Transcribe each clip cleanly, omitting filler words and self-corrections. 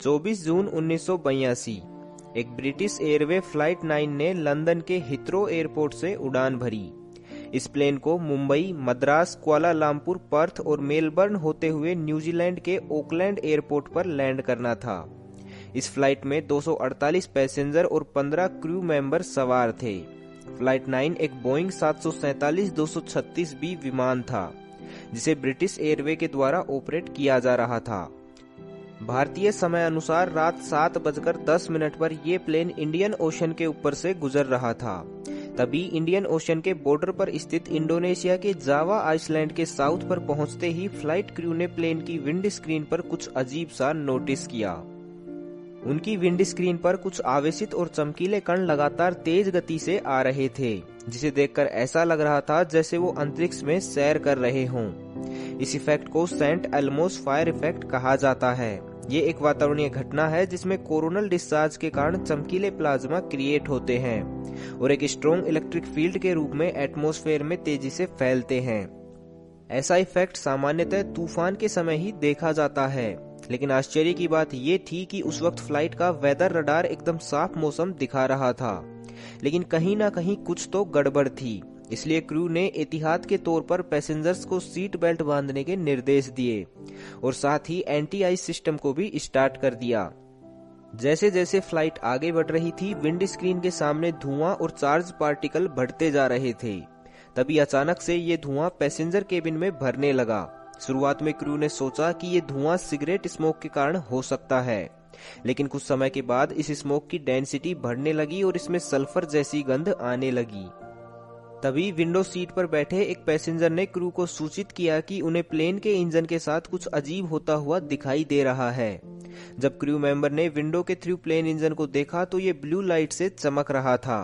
24 जून 1982 एक British airway flight 9 ने London के हिथरो एयरपोर्ट से उड़ान भरी। इस प्लेन को मुंबई, मद्रास, कुआलालंपुर, पर्थ और मेलबर्न होते हुए न्यूजीलैंड के ओकलैंड एयरपोर्ट पर लैंड करना था। इस फ्लाइट में 248 पैसेंजर और 15 क्रू मेंबर सवार थे। फ्लाइट 9 एक बोइंग 747-236 बी विमान था, जिसे ब्रिटिश एयरवे के द्वारा ऑपरेट किया जा रहा था। भारतीय समय अनुसार रात 7:10 पर यह प्लेन इंडियन ओशन के ऊपर से गुजर रहा था। तभी इंडियन ओशन के बॉर्डर पर स्थित इंडोनेशिया के जावा आइसलैंड के साउथ पर पहुंचते ही फ्लाइट क्रू ने प्लेन की विंड स्क्रीन पर कुछ अजीब सा नोटिस किया। उनकी विंड स्क्रीन पर कुछ आवेशित और चमकीले कण लगातार तेज गति से आ रहे थे, जिसे देखकर ऐसा लग रहा था जैसे वो अंतरिक्ष में सैर कर रहे हों। इस इफेक्ट को सेंट एल्मोस फायर इफेक्ट कहा जाता है। ये एक वातावरणीय घटना है जिसमें कोरोनल डिस्चार्ज के कारण चमकीले प्लाज्मा क्रिएट होते हैं और एक स्ट्रॉन्ग इलेक्ट्रिक फील्ड के रूप में एटमॉस्फेयर में तेजी से फैलते हैं। ऐसा इफेक्ट सामान्यतः तूफान के समय ही देखा जाता है, लेकिन आश्चर्य की बात यह थी कि उस वक्त फ्लाइट का वेदर रडार एकदम साफ मौसम दिखा रहा था, लेकिन कहीं ना कहीं कुछ तो गड़बड़ थी। इसलिए क्रू ने एहतियात के तौर पर पैसेंजर्स को सीट बेल्ट बांधने के निर्देश दिए और साथ ही एंटी आइस सिस्टम को भी स्टार्ट कर दिया। जैसे जैसे फ्लाइट आगे बढ़ रही थी, विंड स्क्रीन के सामने धुआं और चार्ज पार्टिकल बढ़ते जा रहे थे। तभी अचानक से ये धुआं पैसेंजर केबिन में भरने लगा। शुरुआत में क्रू ने सोचा कि ये धुआं सिगरेट स्मोक के कारण हो सकता है, लेकिन कुछ समय के बाद इस स्मोक की डेंसिटी बढ़ने लगी और इसमें सल्फर जैसी गंध आने लगी। तभी विंडो सीट पर बैठे एक पैसेंजर ने क्रू को सूचित किया कि उन्हें प्लेन के इंजन के साथ कुछ अजीब होता हुआ दिखाई दे रहा है। जब क्रू मेंबर ने विंडो के थ्रू प्लेन इंजन को देखा तो ये ब्लू लाइट से चमक रहा था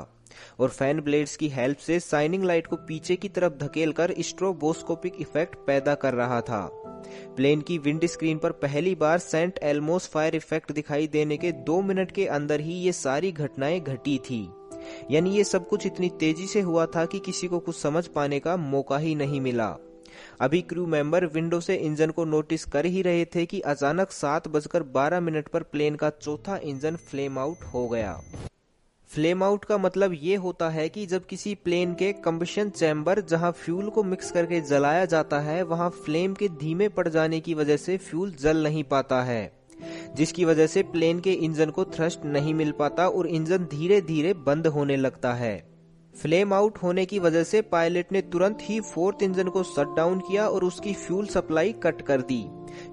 और फैन ब्लेड्स की हेल्प से शाइनिंग लाइट को पीछे की तरफ धकेलकर स्ट्रोबोस्कोपिक इफेक्ट पैदा कर रहा था। प्लेन की विंड स्क्रीन पर पहली बार सेंट एल्मोस फायर इफेक्ट दिखाई देने के 2 मिनट के अंदर ही ये सारी घटनाएं घटी थी। यानी ये सब कुछ इतनी तेजी से हुआ था कि किसी को कुछ समझ पाने का मौका ही नहीं मिला। अभी क्रू मेंबर विंडो से इंजन को नोटिस कर ही रहे थे कि अचानक 7:12 पर प्लेन का चौथा इंजन फ्लेम आउट हो गया। फ्लेम आउट का मतलब ये होता है कि जब किसी प्लेन के कंबशन चैम्बर जहां फ्यूल को मिक्स करके जलाया जाता है, वहां फ्लेम के धीमे पड़ जाने की वजह से फ्यूल जल नहीं पाता है, जिसकी वजह से प्लेन के इंजन को थ्रस्ट नहीं मिल पाता और इंजन धीरे धीरे बंद होने लगता है। फ्लेम आउट होने की वजह से पायलट ने तुरंत ही 4th इंजन को शट डाउन किया और उसकी फ्यूल सप्लाई कट कर दी,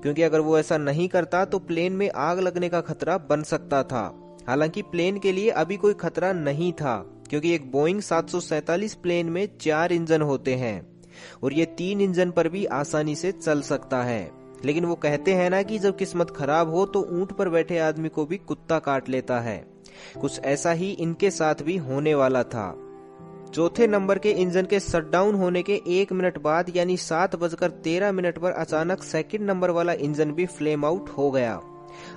क्योंकि अगर वो ऐसा नहीं करता तो प्लेन में आग लगने का खतरा बन सकता था। हालांकि प्लेन के लिए अभी कोई खतरा नहीं था, क्योंकि एक बोइंग 747 प्लेन में 4 इंजन होते हैं और ये 3 इंजन पर भी आसानी से चल सकता है। लेकिन वो कहते हैं ना कि जब किस्मत खराब हो तो ऊंट पर बैठे आदमी को भी कुत्ता काट लेता है। कुछ ऐसा ही इनके साथ भी होने वाला था। चौथे नंबर के इंजन के शटडाउन होने के 1 मिनट बाद यानी 7:13 पर अचानक सेकंड नंबर वाला इंजन भी फ्लेम आउट हो गया।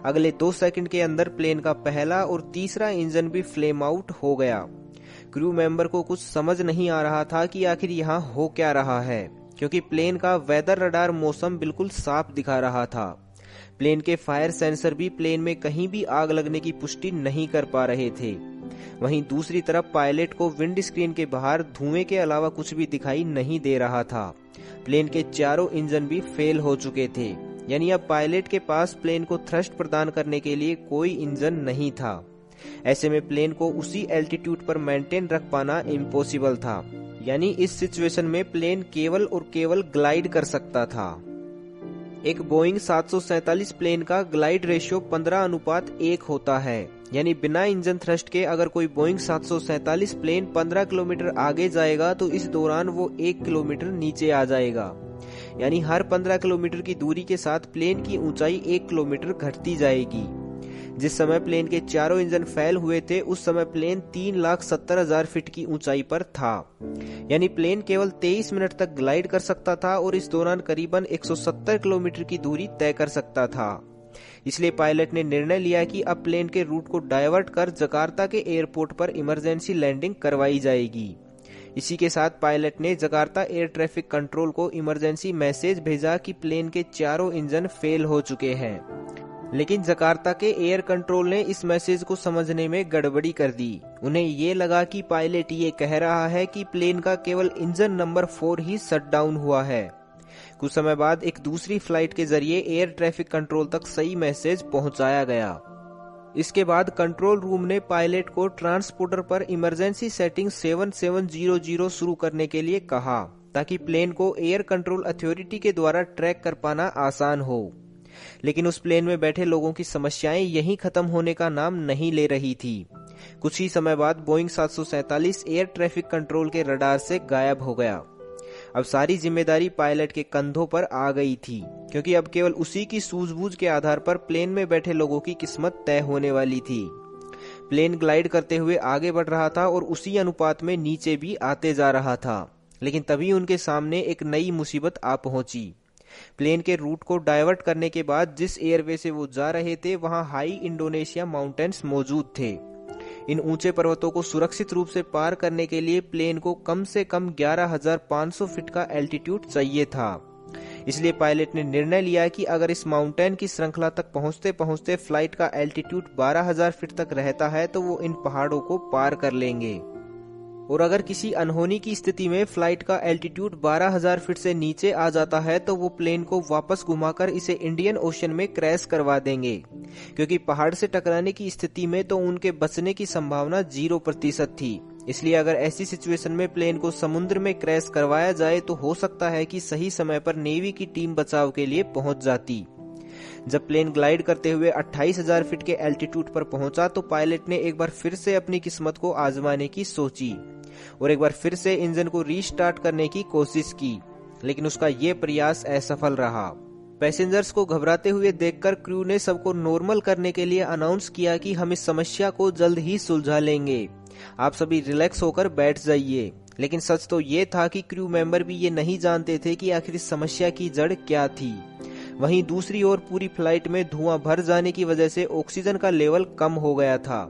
अगले 2 सेकंड के अंदर प्लेन का पहला और तीसरा इंजन भी फ्लेम आउट हो गया। क्रू मेंबर को कुछ समझ नहीं आ रहा था कि आखिर यहाँ हो क्या रहा है, क्योंकि प्लेन का वेदर रडार मौसम बिल्कुल साफ दिखा रहा था। प्लेन के फायर सेंसर भी प्लेन में कहीं भी आग लगने की पुष्टि नहीं कर पा रहे थे। वहीं दूसरी तरफ पायलट को विंड स्क्रीन के बाहर धुएं के अलावा कुछ भी दिखाई नहीं दे रहा था। प्लेन के चारों इंजन भी फेल हो चुके थे, यानी अब पायलट के पास प्लेन को थ्रस्ट प्रदान करने के लिए कोई इंजन नहीं था। ऐसे में प्लेन को उसी एल्टीट्यूड पर मेंटेन रख पाना इम्पॉसिबल था, यानी इस सिचुएशन में प्लेन केवल और केवल ग्लाइड कर सकता था। एक बोइंग 747 प्लेन का ग्लाइड रेशियो 15:1 होता है, यानी बिना इंजन थ्रस्ट के अगर कोई बोइंग 747 प्लेन 15 किलोमीटर आगे जाएगा तो इस दौरान वो 1 किलोमीटर नीचे आ जाएगा। यानी हर 15 किलोमीटर की दूरी के साथ प्लेन की ऊंचाई 1 किलोमीटर घटती जाएगी। जिस समय प्लेन के चारों इंजन फेल हुए थे उस समय प्लेन 3,70,000 फीट की ऊंचाई पर था, यानी प्लेन केवल 23 मिनट तक ग्लाइड कर सकता था और इस दौरान करीबन 170 किलोमीटर की दूरी तय कर सकता था। इसलिए पायलट ने निर्णय लिया कि अब प्लेन के रूट को डाइवर्ट कर जकार्ता के एयरपोर्ट पर इमरजेंसी लैंडिंग करवाई जाएगी। इसी के साथ पायलट ने जकार्ता एयर ट्रैफिक कंट्रोल को इमरजेंसी मैसेज भेजा कि प्लेन के चारों इंजन फेल हो चुके हैं। लेकिन जकार्ता के एयर कंट्रोल ने इस मैसेज को समझने में गड़बड़ी कर दी। उन्हें ये लगा कि पायलट ये कह रहा है कि प्लेन का केवल इंजन नंबर 4 ही शट डाउन हुआ है। कुछ समय बाद एक दूसरी फ्लाइट के जरिए एयर ट्रैफिक कंट्रोल तक सही मैसेज पहुंचाया गया। इसके बाद कंट्रोल रूम ने पायलट को ट्रांसपोर्टर पर इमरजेंसी सेटिंग 7700 शुरू करने के लिए कहा, ताकि प्लेन को एयर कंट्रोल अथॉरिटी के द्वारा ट्रैक कर पाना आसान हो। लेकिन उस प्लेन में बैठे लोगों की समस्याएं यहीं खत्म होने का नाम नहीं ले रही थी। कुछ ही समय बाद बोइंग 747 एयर ट्रैफिक कंट्रोल के रडार से गायब हो गया। अब सारी जिम्मेदारी पायलट के कंधों पर आ गई थी, क्योंकि अब केवल उसी की सूझबूझ के आधार पर प्लेन में बैठे लोगों की किस्मत तय होने वाली थी। प्लेन ग्लाइड करते हुए आगे बढ़ रहा था और उसी अनुपात में नीचे भी आते जा रहा था। लेकिन तभी उनके सामने एक नई मुसीबत आ पहुंची। प्लेन के रूट को डाइवर्ट करने के बाद जिस एयरवे से वो जा रहे थे, वहां हाई इंडोनेशिया माउंटेन्स मौजूद थे। इन ऊंचे पर्वतों को सुरक्षित रूप से पार करने के लिए प्लेन को कम से कम 11,500 फीट का एल्टीट्यूड चाहिए था। इसलिए पायलट ने निर्णय लिया कि अगर इस माउंटेन की श्रृंखला तक पहुंचते पहुंचते फ्लाइट का एल्टीट्यूड 12,000 फीट तक रहता है तो वो इन पहाड़ों को पार कर लेंगे। और अगर किसी अनहोनी की स्थिति में फ्लाइट का एल्टीट्यूड 12,000 फीट से नीचे आ जाता है तो वो प्लेन को वापस घुमाकर इसे इंडियन ओशन में क्रैश करवा देंगे, क्योंकि पहाड़ से टकराने की स्थिति में तो उनके बचने की संभावना 0% थी। इसलिए अगर ऐसी सिचुएशन में प्लेन को समुद्र में क्रैश करवाया जाए तो हो सकता है कि सही समय पर नेवी की टीम बचाव के लिए पहुंच जाती। जब प्लेन ग्लाइड करते हुए 28,000 फीट के एल्टीट्यूड पर पहुंचा तो पायलट ने एक बार फिर से अपनी किस्मत को आजमाने की सोची और एक बार फिर से इंजन को रीस्टार्ट करने की कोशिश की, लेकिन उसका ये प्रयास असफल रहा। पैसेंजर्स को घबराते हुए देखकर क्रू ने सबको नॉर्मल करने के लिए अनाउंस किया कि हम इस समस्या को जल्द ही सुलझा लेंगे, आप सभी रिलैक्स होकर बैठ जाइए। लेकिन सच तो ये था कि क्रू मेंबर भी ये नहीं जानते थे कि आखिर इस समस्या की जड़ क्या थी। वहीं दूसरी ओर पूरी फ्लाइट में धुआं भर जाने की वजह से ऑक्सीजन का लेवल कम हो गया था।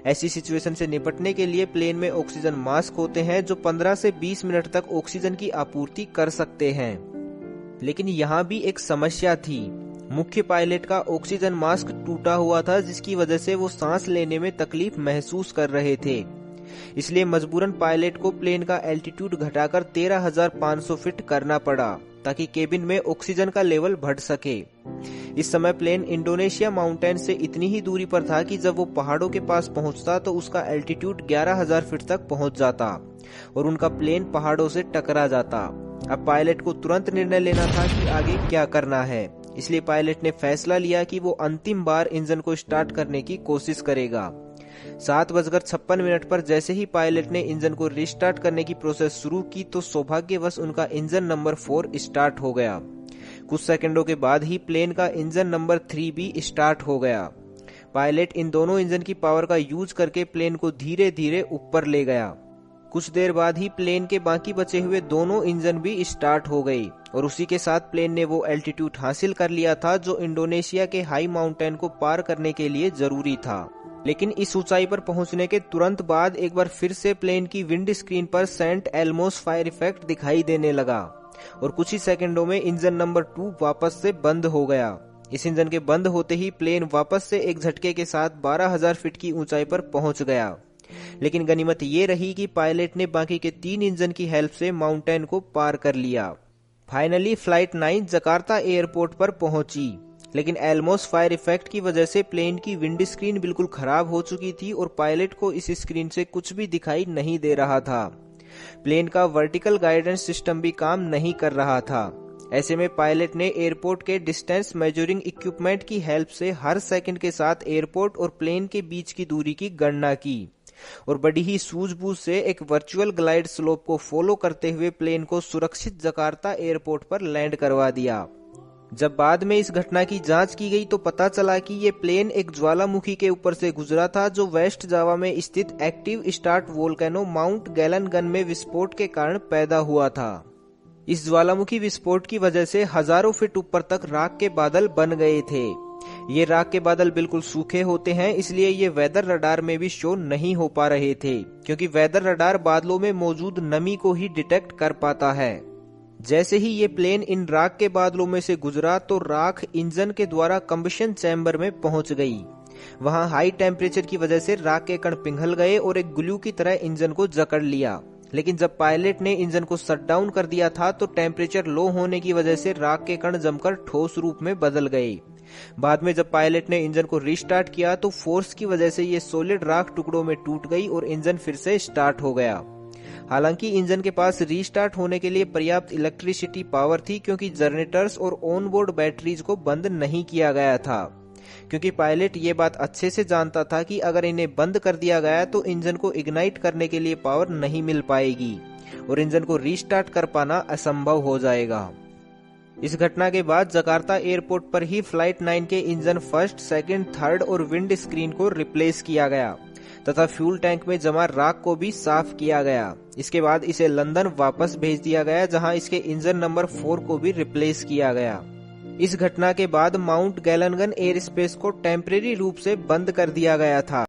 ऐसी सिचुएशन से निपटने के लिए प्लेन में ऑक्सीजन मास्क होते हैं जो 15 से 20 मिनट तक ऑक्सीजन की आपूर्ति कर सकते हैं। लेकिन यहाँ भी एक समस्या थी। मुख्य पायलट का ऑक्सीजन मास्क टूटा हुआ था, जिसकी वजह से वो सांस लेने में तकलीफ महसूस कर रहे थे। इसलिए मजबूरन पायलट को प्लेन का एल्टीट्यूड घटाकर 13,500 फीट करना पड़ा, ताकि केबिन में ऑक्सीजन का लेवल बढ़ सके। इस समय प्लेन इंडोनेशिया माउंटेन से इतनी ही दूरी पर था कि जब वो पहाड़ों के पास पहुंचता तो उसका एल्टीट्यूड 11,000 फीट तक पहुंच जाता और उनका प्लेन पहाड़ों से टकरा जाता। अब पायलट को तुरंत निर्णय लेना था कि आगे क्या करना है। इसलिए पायलट ने फैसला लिया कि वो अंतिम बार इंजन को स्टार्ट करने की कोशिश करेगा। 7:56 पर जैसे ही पायलट ने इंजन को रिस्टार्ट करने की प्रोसेस शुरू की तो सौभाग्यवश उनका इंजन नंबर 4 स्टार्ट हो गया। कुछ सेकंडों के बाद ही प्लेन का इंजन नंबर 3 भी स्टार्ट हो गया। पायलट इन दोनों इंजन की पावर का यूज करके प्लेन को धीरे धीरे ऊपर ले गया। कुछ देर बाद ही प्लेन के बाकी बचे हुए दोनों इंजन भी स्टार्ट हो गई और उसी के साथ प्लेन ने वो एल्टीट्यूड हासिल कर लिया था जो इंडोनेशिया के हाई माउंटेन को पार करने के लिए जरूरी था। लेकिन इस ऊंचाई पर पहुंचने के तुरंत बाद एक बार फिर से प्लेन की विंड स्क्रीन पर सेंट एल्मोस फायर इफेक्ट दिखाई देने लगा और कुछ ही सेकंडों में इंजन नंबर 2 वापस से बंद हो गया। इस इंजन के बंद होते ही प्लेन वापस से एक झटके के साथ 12,000 फीट की ऊंचाई पर पहुंच गया। लेकिन गनीमत ये रही कि पायलट ने बाकी के 3 इंजन की हेल्प से माउंटेन को पार कर लिया। फाइनली फ्लाइट 9 जकार्ता एयरपोर्ट पर पहुंची, लेकिन एल्मोस फायर इफेक्ट की वजह से प्लेन की विंड स्क्रीन बिल्कुल खराब हो चुकी थी और पायलट को इस स्क्रीन से कुछ भी दिखाई नहीं दे रहा था। प्लेन का वर्टिकल गाइडेंस सिस्टम भी काम नहीं कर रहा था। ऐसे में पायलट ने एयरपोर्ट के डिस्टेंस मेजरिंग इक्विपमेंट की हेल्प से हर सेकंड के साथ एयरपोर्ट और प्लेन के बीच की दूरी की गणना की और बड़ी ही सूझबूझ से एक वर्चुअल ग्लाइड स्लोप को फॉलो करते हुए प्लेन को सुरक्षित जकार्ता एयरपोर्ट पर लैंड करवा दिया। जब बाद में इस घटना की जांच की गई तो पता चला कि ये प्लेन एक ज्वालामुखी के ऊपर से गुजरा था जो वेस्ट जावा में स्थित एक्टिव स्टार्ट वोल्केनो माउंट गैलनगन में विस्फोट के कारण पैदा हुआ था। इस ज्वालामुखी विस्फोट की वजह से हजारों फीट ऊपर तक राख के बादल बन गए थे। ये राख के बादल बिल्कुल सूखे होते हैं, इसलिए ये वेदर रडार में भी शो नहीं हो पा रहे थे, क्योंकि वेदर रडार बादलों में मौजूद नमी को ही डिटेक्ट कर पाता है। जैसे ही ये प्लेन इन राख के बादलों में से गुजरा तो राख इंजन के द्वारा कंबशन चैम्बर में पहुंच गई। वहां हाई टेम्परेचर की वजह से राख के कण पिघल गए और एक ग्लू की तरह इंजन को जकड़ लिया। लेकिन जब पायलट ने इंजन को शट डाउन कर दिया था तो टेम्परेचर लो होने की वजह से राख के कण जमकर ठोस रूप में बदल गए। बाद में जब पायलट ने इंजन को रीस्टार्ट किया तो फोर्स की वजह से ये सॉलिड राख टुकड़ों में टूट गई और इंजन फिर से स्टार्ट हो गया। हालांकि इंजन के पास रीस्टार्ट होने के लिए पर्याप्त इलेक्ट्रिसिटी पावर थी, क्योंकि जनरेटर्स और ऑनबोर्ड बैटरीज को बंद नहीं किया गया था। क्योंकि पायलट ये बात अच्छे से जानता था कि अगर इन्हें बंद कर दिया गया तो इंजन को इग्नाइट करने के लिए पावर नहीं मिल पाएगी और इंजन को रीस्टार्ट कर पाना असंभव हो जाएगा। इस घटना के बाद जकार्ता एयरपोर्ट पर ही फ्लाइट 9 के इंजन फर्स्ट, सेकंड, थर्ड और विंड स्क्रीन को रिप्लेस किया गया तथा फ्यूल टैंक में जमा राख को भी साफ किया गया। इसके बाद इसे लंदन वापस भेज दिया गया, जहां इसके इंजन नंबर 4 को भी रिप्लेस किया गया। इस घटना के बाद माउंट गैलनगन एयर स्पेस को टेम्परेरी रूप से बंद कर दिया गया था।